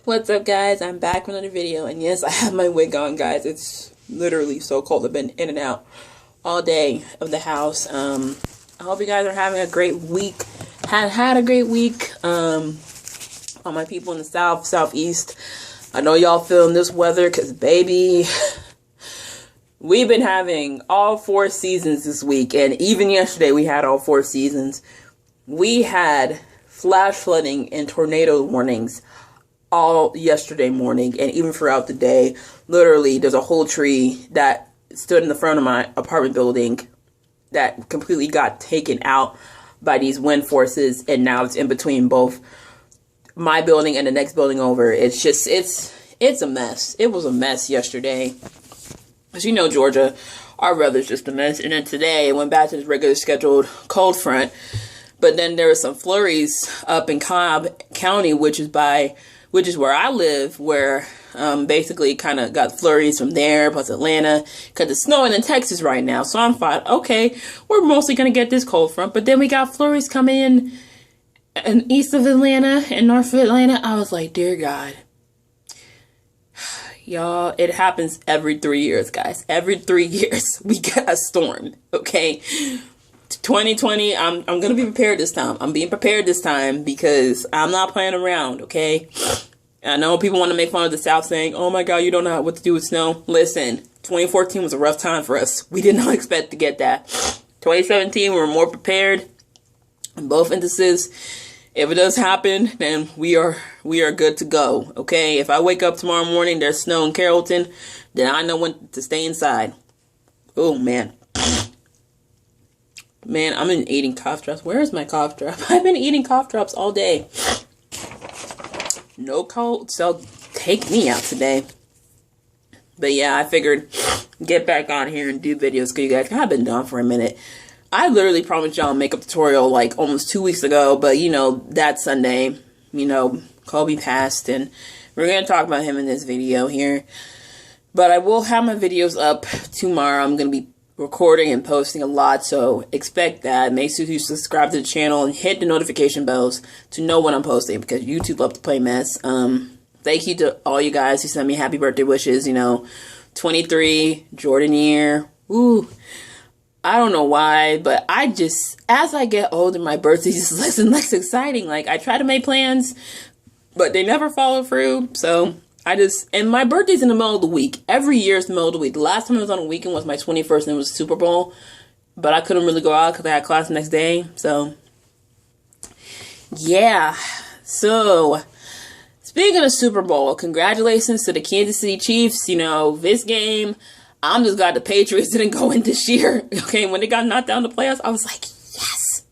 What's up, guys? I'm back with another video, and yes, I have my wig on, guys. It's literally so cold. I've been in and out all day of the house. I hope you guys are having a great week. Had a great week. All my people in the south, southeast. I know y'all feeling this weather, cause baby, we've been having all 4 seasons this week, and even yesterday we had all 4 seasons. We had flash flooding and tornado warnings all yesterday morning and even throughout the day. Literally, there's a whole tree that stood in the front of my apartment building that completely got taken out by these wind forces, and now it's in between both my building and the next building over. It's just, it's a mess. It was a mess yesterday. As you know, Georgia, our weather's just a mess. And then today it went back to its regular scheduled cold front. But then there were some flurries up in Cobb County, which is where I live, where basically kind of got flurries from there, plus Atlanta, because it's snowing in Texas right now. So I'm fine. Okay, we're mostly going to get this cold front, but then we got flurries coming in and east of Atlanta and north of Atlanta. I was like, dear God. Y'all, it happens every 3 years, guys. Every 3 years, we get a storm, okay? 2020, I'm going to be prepared this time. I'm being prepared this time because I'm not playing around, okay? I know people want to make fun of the South saying, oh my God, you don't know what to do with snow. Listen, 2014 was a rough time for us. We did not expect to get that. 2017, we were more prepared in both instances. If it does happen, then we are good to go, okay? If I wake up tomorrow morning, there's snow in Carrollton, then I know when to stay inside. Oh, man. Man, I've been eating cough drops. Where is my cough drop? I've been eating cough drops all day. No cold, so take me out today. But yeah, I figured get back on here and do videos because you guys have been gone for a minute. I literally promised y'all a makeup tutorial like almost 2 weeks ago, but you know, that Sunday, you know, Kobe passed, and we're going to talk about him in this video here. But I will have my videos up tomorrow. I'm going to be recording and posting a lot, so expect that. Make sure you subscribe to the channel and hit the notification bells to know when I'm posting, because YouTube love to play mess. Thank you to all you guys who sent me happy birthday wishes. You know, 23 Jordan year. Ooh, I don't know why, but I just, as I get older, my birthday is less and less exciting. Like, I try to make plans, but they never follow through. So and my birthday's in the middle of the week. Every year it's the middle of the week. The last time it was on a weekend was my 21st, and it was Super Bowl. But I couldn't really go out because I had class the next day. So, yeah. So, speaking of Super Bowl, congratulations to the Kansas City Chiefs. You know, this game, I'm just glad the Patriots didn't go in this year. Okay, when they got knocked down in the playoffs, I was like, yes,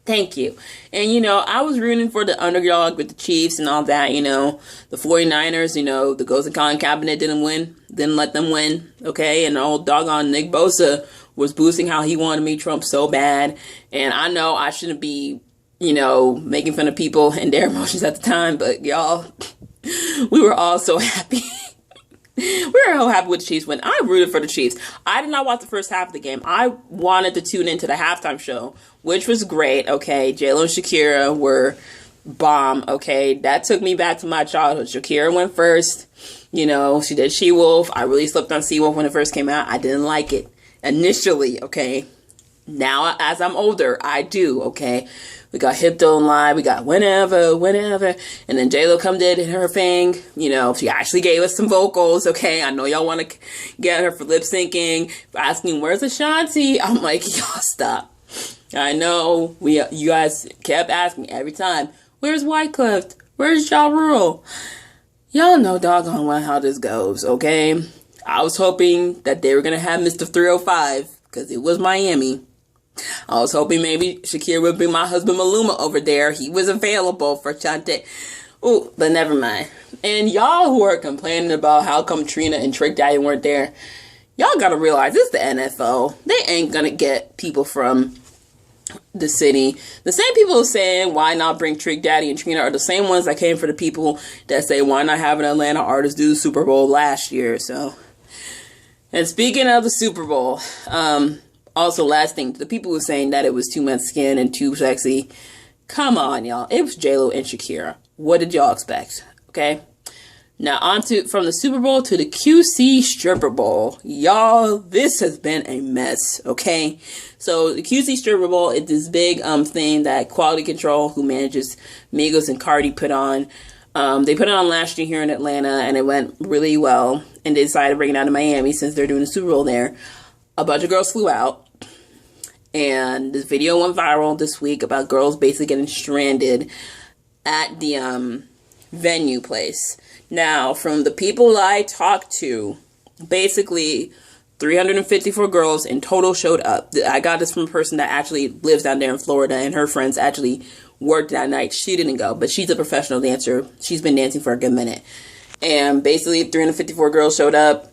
thank you. And, you know, I was rooting for the underdog with the Chiefs and all that, you know. The 49ers, you know, the Ghost and Con cabinet didn't win. Didn't let them win, okay? And the old doggone Nick Bosa was boosting how he wanted to meet Trump so bad. And I know I shouldn't be, you know, making fun of people and their emotions at the time, but y'all, we were all so happy. We were so happy with the Chiefs when I rooted for the Chiefs. I did not watch the first half of the game. I wanted to tune into the halftime show, which was great, okay? Gayle and Shakira were bomb, okay? That took me back to my childhood. Shakira went first. You know, she did She-Wolf. I really slipped on She-Wolf when it first came out. I didn't like it initially, okay? Now, as I'm older, I do, okay? We got Hip Don't Lie, we got Whenever, and then J-Lo come did her thing. You know, she actually gave us some vocals, okay? I know y'all want to get her for lip syncing, asking, where's Ashanti? I'm like, y'all stop. I know, you guys kept asking every time, where's Wyclef? Where's Ja Rule? Y'all know doggone well how this goes, okay? I was hoping that they were going to have Mr. 305, because it was Miami. I was hoping maybe Shakira would bring my husband Maluma over there. He was available for Chante. Ooh, but never mind. And y'all who are complaining about how come Trina and Trick Daddy weren't there, y'all gotta realize this is the NFL. They ain't gonna get people from the city. The same people saying why not bring Trick Daddy and Trina are the same ones that came for the people that say why not have an Atlanta artist do the Super Bowl last year. So, and speaking of the Super Bowl, also, last thing, the people who were saying that it was too much skin and too sexy, come on, y'all. It was J-Lo and Shakira. What did y'all expect? Okay? Now on to from the Super Bowl to the QC Stripper Bowl. Y'all, this has been a mess, okay? So the QC Stripper Bowl is this big thing that Quality Control, who manages Migos and Cardi, put on. They put it on last year here in Atlanta, and it went really well. And they decided to bring it out to Miami since they're doing the Super Bowl there. A bunch of girls flew out, and this video went viral this week about girls basically getting stranded at the venue place. Now, from the people I talked to, basically 354 girls in total showed up. I got this from a person that actually lives down there in Florida, and her friends actually worked that night. She didn't go, but she's a professional dancer. She's been dancing for a good minute. And basically 354 girls showed up.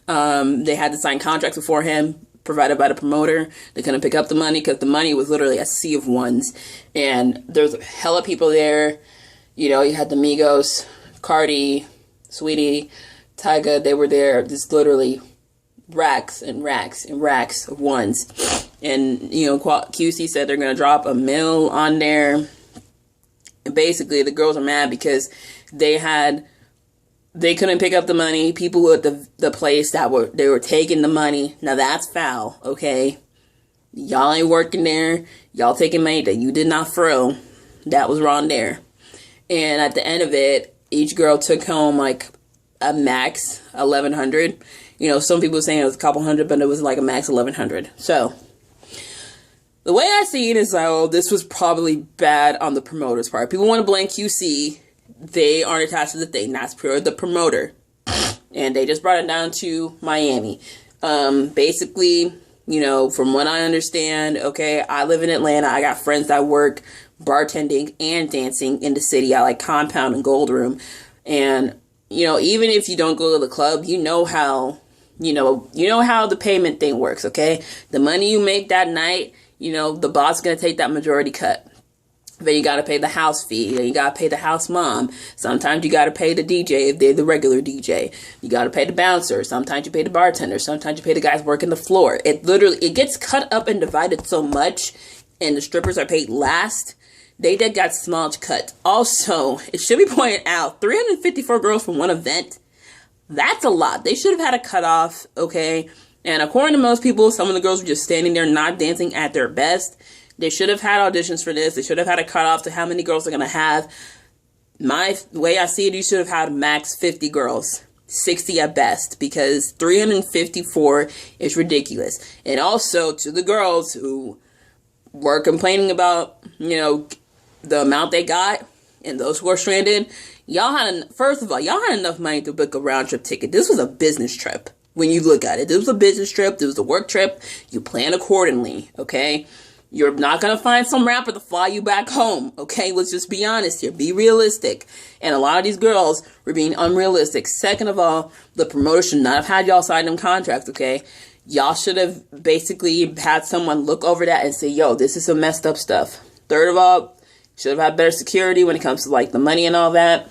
They had to sign contracts beforehand, provided by the promoter. They couldn't pick up the money because the money was literally a sea of ones. And there's a hell of people there. You know, you had the Migos, Cardi, Sweetie, Tyga. They were there. Just literally racks and racks and racks of ones. And, you know, QC said they're going to drop $1 million on there. And basically, the girls are mad because they couldn't pick up the money. People at the place they were taking the money. Now that's foul, okay? Y'all ain't working there. Y'all taking money that you did not throw. That was wrong there. And at the end of it, each girl took home like a max $1,100. You know, some people were saying it was a couple hundred, but it was like a max $1,100. So the way I see it is, this was probably bad on the promoter's part. People want to blame QC. They aren't attached to the thing. That's pure the promoter. And they just brought it down to Miami. Basically, you know, from what I understand, okay, I live in Atlanta. I got friends that work bartending and dancing in the city. I like Compound and Gold Room. And, you know, even if you don't go to the club, you know how the payment thing works, okay? The money you make that night, you know, the boss is going to take that majority cut. Then you got to pay the house fee. Then you got to pay the house mom. Sometimes you got to pay the DJ if they're the regular DJ. You got to pay the bouncer. Sometimes you pay the bartender. Sometimes you pay the guys working the floor. It gets cut up and divided so much, and the strippers are paid last. They did got smudge cut. Also, it should be pointed out, 354 girls from one event. That's a lot. They should have had a cutoff, okay? And according to most people, some of the girls were just standing there not dancing at their best. They should have had auditions for this. They should have had a cutoff to how many girls they're going to have. My way I see it, you should have had max 50 girls. 60 at best. Because 354 is ridiculous. And also, to the girls who were complaining about, you know, the amount they got, and those who are stranded, first of all, y'all had enough money to book a round trip ticket. This was a business trip. When you look at it, this was a business trip. This was a work trip. You plan accordingly, okay? You're not going to find some rapper to fly you back home, okay? Let's just be honest here. Be realistic. And a lot of these girls were being unrealistic. Second of all, the promoter should not have had y'all sign them contracts, okay? Y'all should have basically had someone look over that and say, yo, this is some messed up stuff. Third of all, should have had better security when it comes to, like, the money and all that.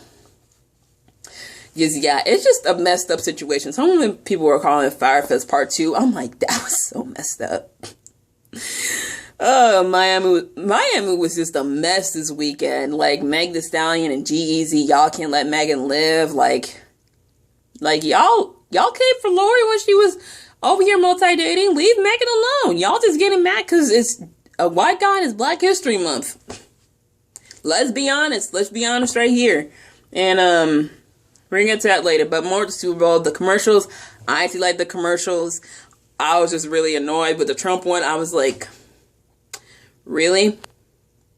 Because, yeah, it's just a messed up situation. Some of the people were calling it Fire Fest Part 2. I'm like, that was so messed up. Miami was just a mess this weekend. Like, Meg Thee Stallion and G-Eazy, y'all can't let Megan live. Like y'all came for Lori when she was over here multi-dating. Leave Megan alone. Y'all just getting mad because it's a white guy and it's Black History Month. Let's be honest. Let's be honest right here. And, we're gonna get to that later. But more to the Super Bowl. The commercials, I actually like the commercials. I was just really annoyed with the Trump one. I was like, really?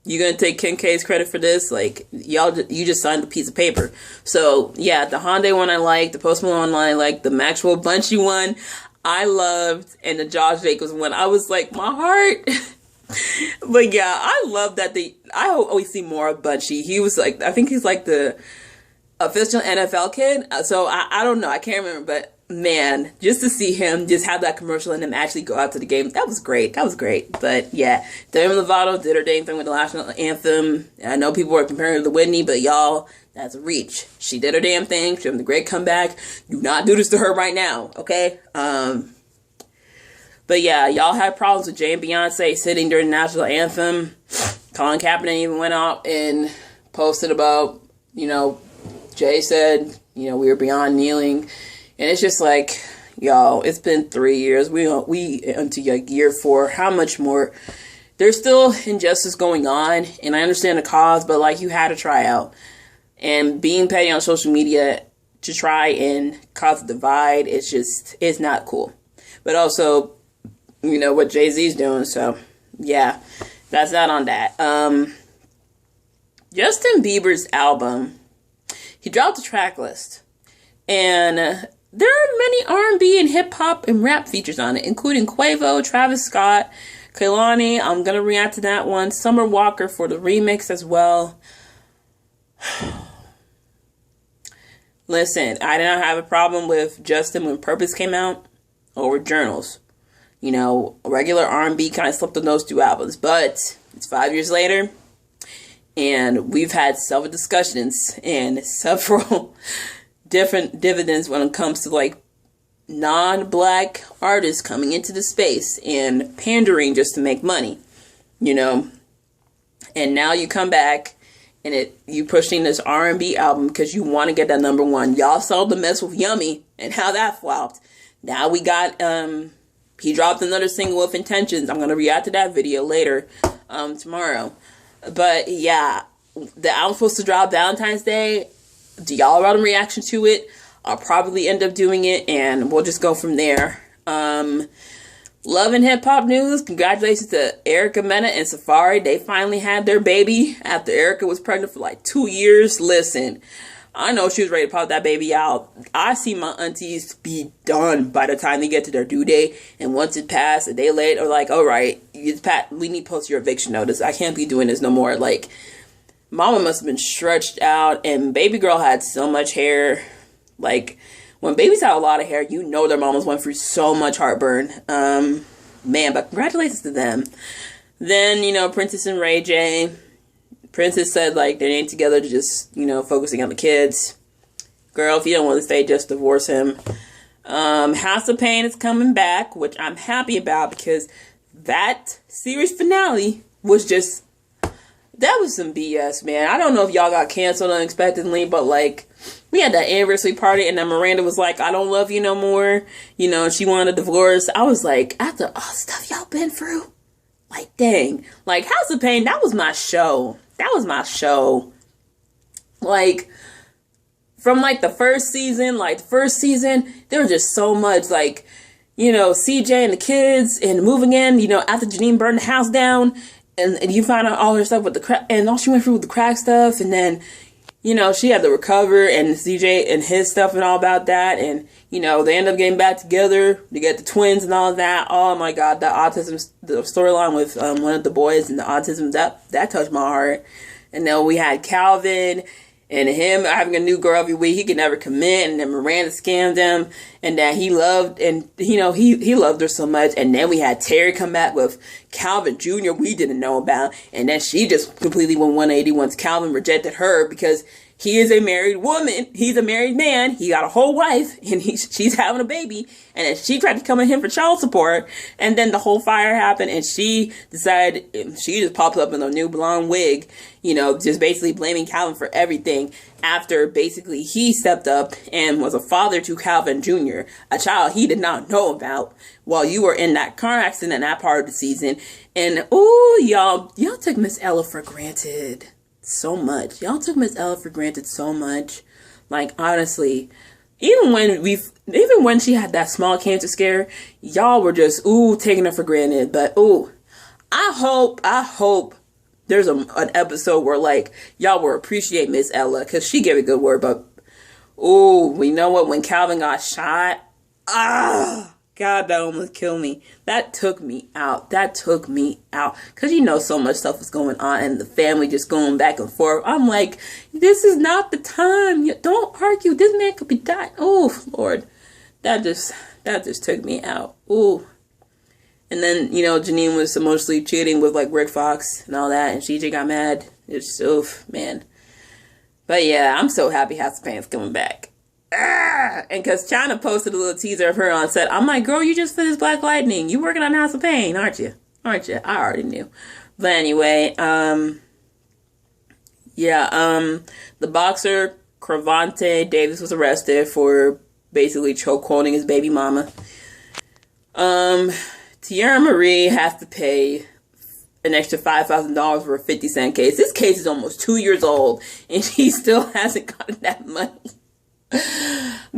You gonna take Kim K's credit for this? Like, you just signed a piece of paper. So, yeah, the Hyundai one I liked. The Post Malone one I liked. The Maxwell Bunchy one I loved. And the Josh Jacobs one, I was like, my heart... But yeah, I love that I always see more of Bunchy. He was like, I think he's like the official NFL kid. So I don't know. I can't remember. But man, just to see him just have that commercial and him actually go out to the game, that was great. That was great. But yeah, Demi Lovato did her dang thing with the national anthem. I know people were comparing her to Whitney, but y'all, that's a reach. She did her damn thing. She had a great comeback. Do not do this to her right now, okay? But yeah, y'all had problems with Jay and Beyonce sitting during the national anthem. Colin Kaepernick even went out and posted about, you know, Jay said, we were beyond kneeling. And it's just like, y'all, it's been 3 years. We into like year 4. How much more? There's still injustice going on, and I understand the cause, but like, you had to try out. And being petty on social media to try and cause a divide, it's not cool. But also, what Jay-Z's doing, so yeah, that's that on that. Justin Bieber's album, he dropped a track list, and there are many R&B and hip-hop and rap features on it, including Quavo, Travis Scott, Kehlani, I'm going to react to that one. Summer Walker for the remix as well. Listen, I did not have a problem with Justin when Purpose came out or Journals. Regular R&B kind of slipped on those 2 albums. But it's 5 years later, and we've had several discussions and several different dividends when it comes to like non-black artists coming into the space and pandering just to make money, and now you come back and you pushing this R&B album because you want to get that #1. Y'all saw the mess with Yummy and how that flopped. Now we got he dropped another single with Intentions. I'm gonna react to that video later tomorrow. But yeah, the album's supposed to drop Valentine's Day. Do y'all want a reaction to it? I'll probably end up doing it, and we'll just go from there. Love and Hip Hop news. Congratulations to Erica Mena and Safari. They finally had their baby after Erica was pregnant for like 2 years. Listen, I know she was ready to pop that baby out. I see my aunties be done by the time they get to their due date, and once it passed, a day late, or like, all right, we need to post your eviction notice. I can't be doing this no more. Like, mama must have been stretched out, and baby girl had so much hair. Like, when babies have a lot of hair, their mamas went through so much heartburn. Man, but congratulations to them. Then, Princess and Ray J. Princess said, like, they ain't together to just, focusing on the kids. Girl, if you don't want to stay, just divorce him. House of Pain is coming back, which I'm happy about because that series finale was just, that was some BS, man. I don't know if y'all got canceled unexpectedly, but like, we had that anniversary party, and then Miranda was like, I don't love you no more. And she wanted a divorce. I was like, after all the stuff y'all been through, like, dang. Like, House of Pain, that was my show. That was my show. Like, from like the first season, there was just so much, like, CJ and the kids and moving in, after Janine burned the house down, and you find out all her stuff with the crack, and all she went through with the crack stuff, and then, she had to recover, and CJ and his stuff and all about that, and, they end up getting back together to get the twins and all of that. Oh my God, the storyline with one of the boys and the autism, that touched my heart. And then we had Calvin and him having a new girl every week. He could never commit, and then Miranda scammed him, and that he loved, and he loved her so much. And then we had Terry come back with Calvin Jr. we didn't know about, and then she just completely went 180 once Calvin rejected her because he is a married woman. He's a married man. He got a whole wife, and she's having a baby. And then she tried to come at him for child support. And then the whole fire happened, and she decided, she just popped up in a new blonde wig, just basically blaming Calvin for everything after basically he stepped up and was a father to Calvin Jr., a child he did not know about while you were in that car accident in that part of the season. And, ooh, y'all took Miss Ella for granted. So much. Y'all took Miss Ella for granted so much. Like, honestly, even when she had that small cancer scare, y'all were just, taking her for granted. But, I hope there's an episode where, like, y'all will appreciate Miss Ella, because she gave a good word. But, we know what? When Calvin got shot, God, that almost killed me. That took me out. Because so much stuff was going on, and the family just going back and forth. I'm like, this is not the time. Don't argue. This man could be dying. Oh, Lord. That just took me out. Ooh. And then, Janine was emotionally cheating with, like, Rick Fox and all that, and CJ got mad. It's, man. But, yeah, I'm so happy House of Pain's coming back. And because China posted a little teaser of her on set, I'm like, girl, you just finished Black Lightning. You working on House of Pain, aren't you? I already knew. But anyway, the boxer Cravante Davis was arrested for basically chokeholding his baby mama. Tierra Marie has to pay an extra $5,000 for a 50-cent case. This case is almost 2 years old, and she still hasn't gotten that money.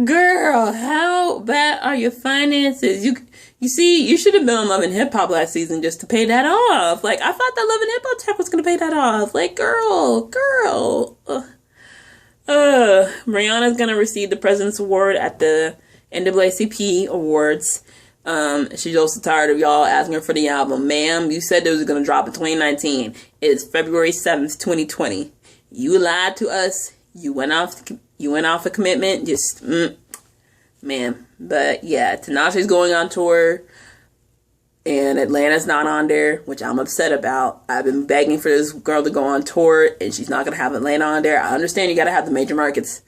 Girl, how bad are your finances? You see, you should have been on Love and Hip Hop last season just to pay that off. Like, I thought that Love and Hip Hop check was gonna pay that off. Like, girl. Rihanna's gonna receive the President's Award at the NAACP Awards. She's also tired of y'all asking her for the album. Ma'am, you said it was gonna drop in 2019. It's February 7th, 2020. You lied to us. You went off a commitment. Just, ma'am. But yeah, Tinashe's going on tour, and Atlanta's not on there, which I'm upset about. I've been begging for this girl to go on tour, and she's not gonna have Atlanta on there. I understand you gotta have the major markets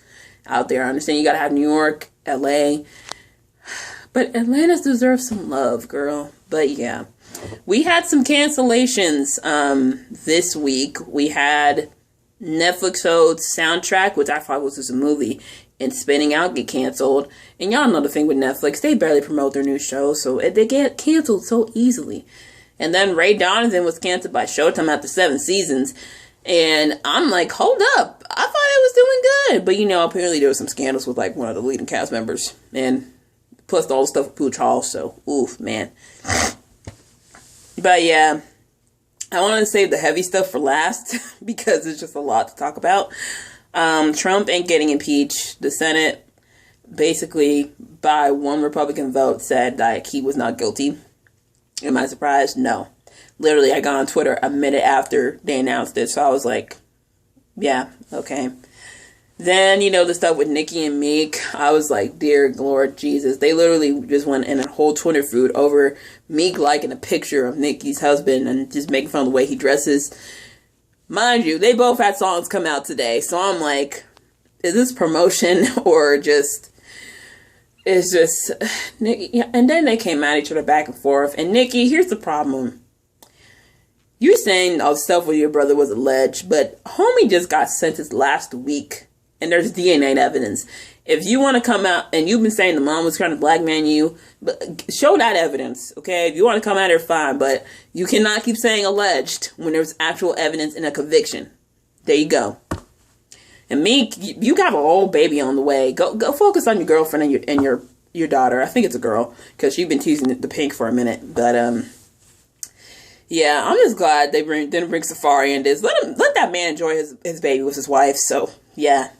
out there. I understand you gotta have New York, LA, but Atlanta deserves some love, girl. But yeah, we had some cancellations this week. We had Netflix show's Soundtrack, which I thought was just a movie, and Spinning Out get canceled. And y'all know the thing with Netflix, they barely promote their new shows, so they get canceled so easily. And then Ray Donovan was canceled by Showtime after 7 seasons. And I'm like, hold up, I thought it was doing good. But you know, apparently there was some scandals with like one of the leading cast members. And plus all the stuff with Pooh Charles, so oof, man. But yeah, I wanted to save the heavy stuff for last because it's just a lot to talk about. Trump ain't getting impeached. The Senate, basically, by one Republican vote, said that he was not guilty. Am I surprised? No. Literally, I got on Twitter a minute after they announced it, so I was like, yeah, okay. Then, you know, the stuff with Nicki and Meek, I was like, dear Lord Jesus. They literally just went in a whole Twitter feud over Meek liking a picture of Nicki's husband and just making fun of the way he dresses. Mind you, they both had songs come out today, so I'm like, is this promotion or just, it's just, Nicki, and then they came at each other back and forth, and Nicki, here's the problem. You're saying all the stuff with your brother was alleged, but homie just got sentenced last week, and there's DNA evidence. If you want to come out, and you've been saying the mom was trying to blackmail you, but show that evidence, okay? If you want to come at her, fine, but you cannot keep saying alleged when there's actual evidence in a conviction. There you go. And Meek, you got a whole baby on the way. Go focus on your girlfriend and your daughter. I think it's a girl, because she's been teasing the pink for a minute. But yeah, I'm just glad they didn't bring Safari in this. Let that man enjoy his baby with his wife. So yeah.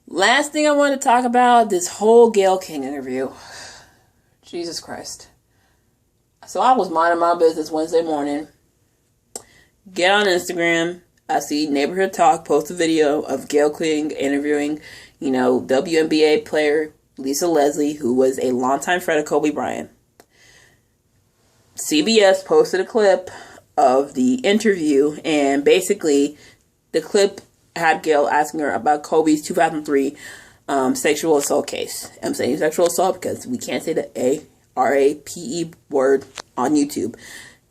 Last thing I want to talk about, this whole Gayle King interview. Jesus Christ. So I was minding my business Wednesday morning. Get on Instagram. I see Neighborhood Talk post a video of Gayle King interviewing, you know, WNBA player Lisa Leslie, who was a longtime friend of Kobe Bryant. CBS posted a clip of the interview, and basically the clip had Gayle asking her about Kobe's 2003 sexual assault case. I'm saying sexual assault because we can't say the A-R-A-P-E word on YouTube.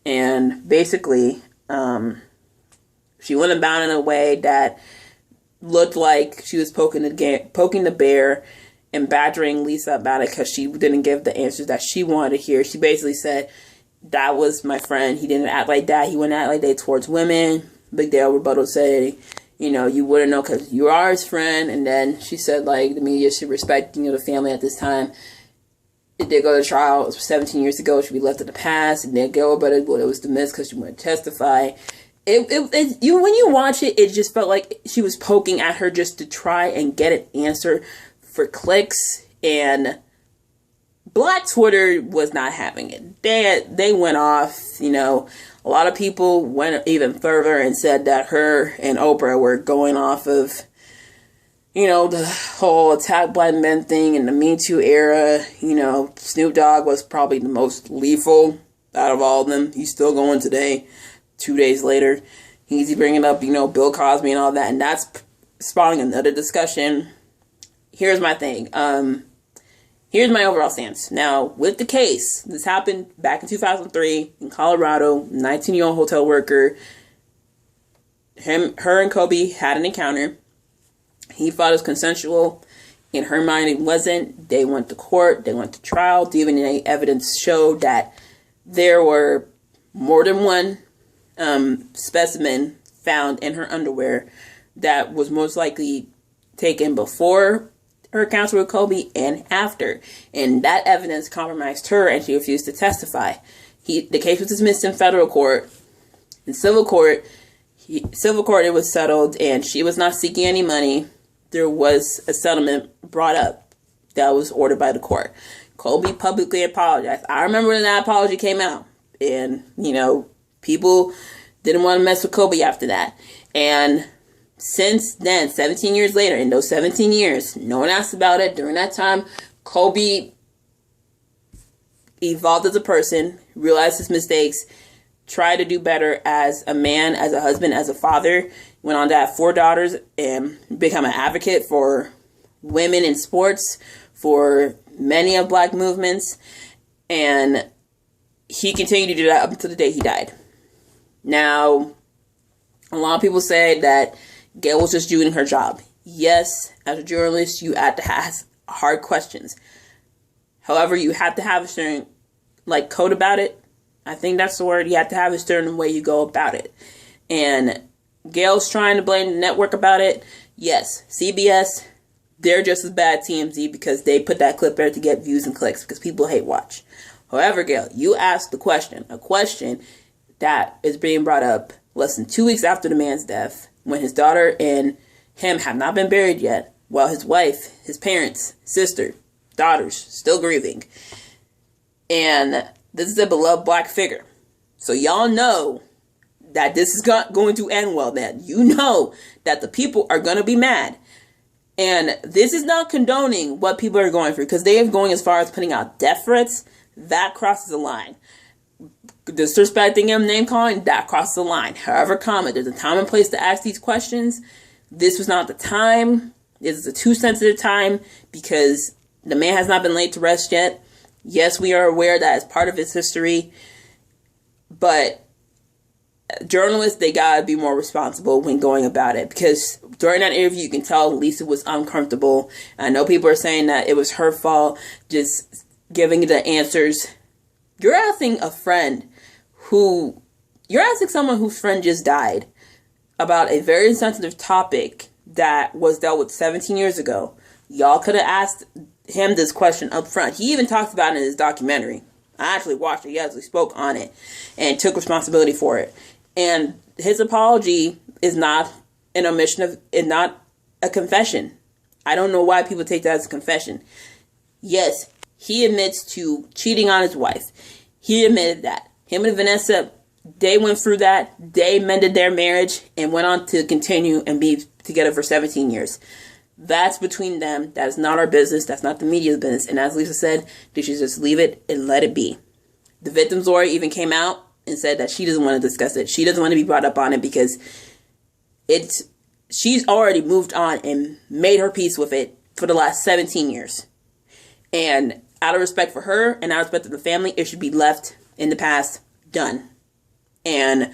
And basically, she went about in a way that looked like she was poking the bear and badgering Lisa about it because she didn't give the answers that she wanted to hear. She basically said, that was my friend. He didn't act like that. He wouldn't act like that towards women. Big Dale rebuttal said, you know, you wouldn't know because you are his friend. And then she said, like, the media should respect, you know, the family at this time. It did go to trial. It was 17 years ago. It should be left in the past. And then Gayle rebutted, well, it was dismissed because she wouldn't testify. When you watch it, it just felt like she was poking at her just to try and get an answer for clicks. And Black Twitter was not having it. They went off, you know. A lot of people went even further and said that her and Oprah were going off of, you know, the whole attack black men thing in the Me Too era. You know, Snoop Dogg was probably the most lethal out of all of them. He's still going today, 2 days later. He's bringing up, you know, Bill Cosby and all that, and that's spawning another discussion. Here's my thing. Here's my overall stance. Now, with the case, this happened back in 2003 in Colorado, 19-year-old hotel worker. Her and Kobe had an encounter. He thought it was consensual. In her mind, it wasn't. They went to court. They went to trial. The DNA evidence showed that there were more than one specimen found in her underwear that was most likely taken before her encounter with Kobe and after. And that evidence compromised her, and she refused to testify. The case was dismissed in federal court. In civil court, it was settled, and she was not seeking any money. There was a settlement brought up that was ordered by the court. Kobe publicly apologized. I remember when that apology came out, and, you know, people didn't want to mess with Kobe after that. And since then, 17 years later, in those 17 years, no one asked about it. During that time, Kobe evolved as a person, realized his mistakes, tried to do better as a man, as a husband, as a father, went on to have 4 daughters and become an advocate for women in sports, for many of black movements, and he continued to do that up until the day he died. Now, a lot of people say that Gayle was just doing her job. Yes, as a journalist, you have to ask hard questions. However, you have to have a certain, code about it. I think that's the word. You have to have a certain way you go about it. And Gayle's trying to blame the network about it. Yes, CBS, they're just as bad as TMZ because they put that clip there to get views and clicks because people hate watch. However, Gayle, you asked the question, a question that is being brought up less than 2 weeks after the man's death, when his daughter and him have not been buried yet, while his wife, his parents, sister, daughters, still grieving. And this is a beloved black figure. So y'all know that this is not going to end well, man. You know that the people are going to be mad. And this is not condoning what people are going through, because they are going as far as putting out death threats. That crosses the line. Disrespecting him, name calling, that crosses the line. However, there's a time and place to ask these questions. This was not the time. This is a too sensitive time because the man has not been laid to rest yet. Yes, we are aware that it's part of his history, but journalists, they gotta be more responsible when going about it, because during that interview, you can tell Lisa was uncomfortable. I know people are saying that it was her fault, just giving the answers. You're asking someone whose friend just died about a very sensitive topic that was dealt with 17 years ago. Y'all could have asked him this question up front. He even talked about it in his documentary. I actually watched it. He actually spoke on it and took responsibility for it. And his apology is not an omission of, and not a confession. I don't know why people take that as a confession. Yes, he admits to cheating on his wife. He admitted that. Him and Vanessa, they went through that. They mended their marriage and went on to continue and be together for 17 years. That's between them. That is not our business. That's not the media's business. And as Lisa said, they should just leave it and let it be. The victim's lawyer even came out and said that she doesn't want to discuss it. She doesn't want to be brought up on it because she's already moved on and made her peace with it for the last 17 years. And out of respect for her and out of respect for the family, it should be left in the past, done. And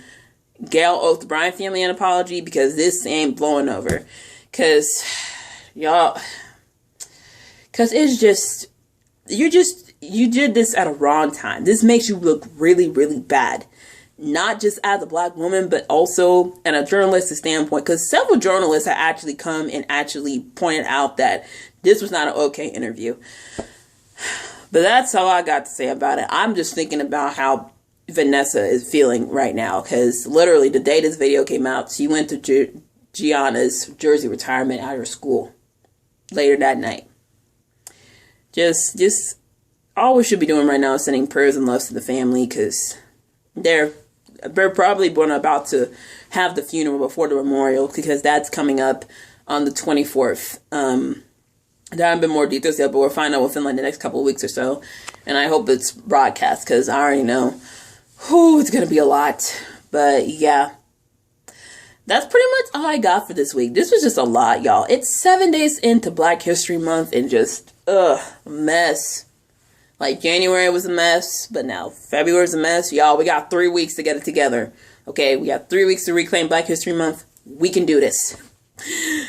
Gayle owes the Bryant family an apology because this ain't blowing over. Because it's just, you did this at a wrong time. This makes you look really, really bad. Not just as a black woman, but also in a journalistic standpoint. Because several journalists have actually come and actually pointed out that this was not an okay interview. But that's all I got to say about it. I'm just thinking about how Vanessa is feeling right now. Because literally the day this video came out, she went to Gianna's Jersey retirement at her school later that night. Just all we should be doing right now is sending prayers and loves to the family, because they're probably about to have the funeral before the memorial, because that's coming up on the 24th. There haven't been more details yet, but we'll find out within the next couple of weeks or so. And I hope it's broadcast, because I already know it's going to be a lot. But yeah, that's pretty much all I got for this week. This was just a lot, y'all. It's 7 days into Black History Month and just, mess. January was a mess, but now February's a mess. Y'all, we got 3 weeks to get it together. Okay, we got 3 weeks to reclaim Black History Month. We can do this.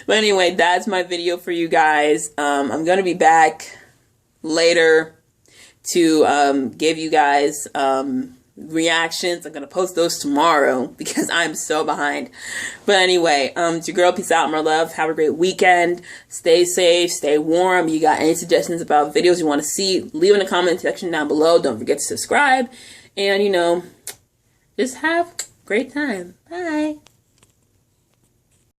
But anyway, that's my video for you guys. I'm going to be back later to give you guys reactions. I'm going to post those tomorrow because I'm so behind. But anyway, it's your girl. Peace out, my love. Have a great weekend. Stay safe. Stay warm. You got any suggestions about videos you want to see, leave in the comment section down below. Don't forget to subscribe. And, you know, just have a great time. Bye.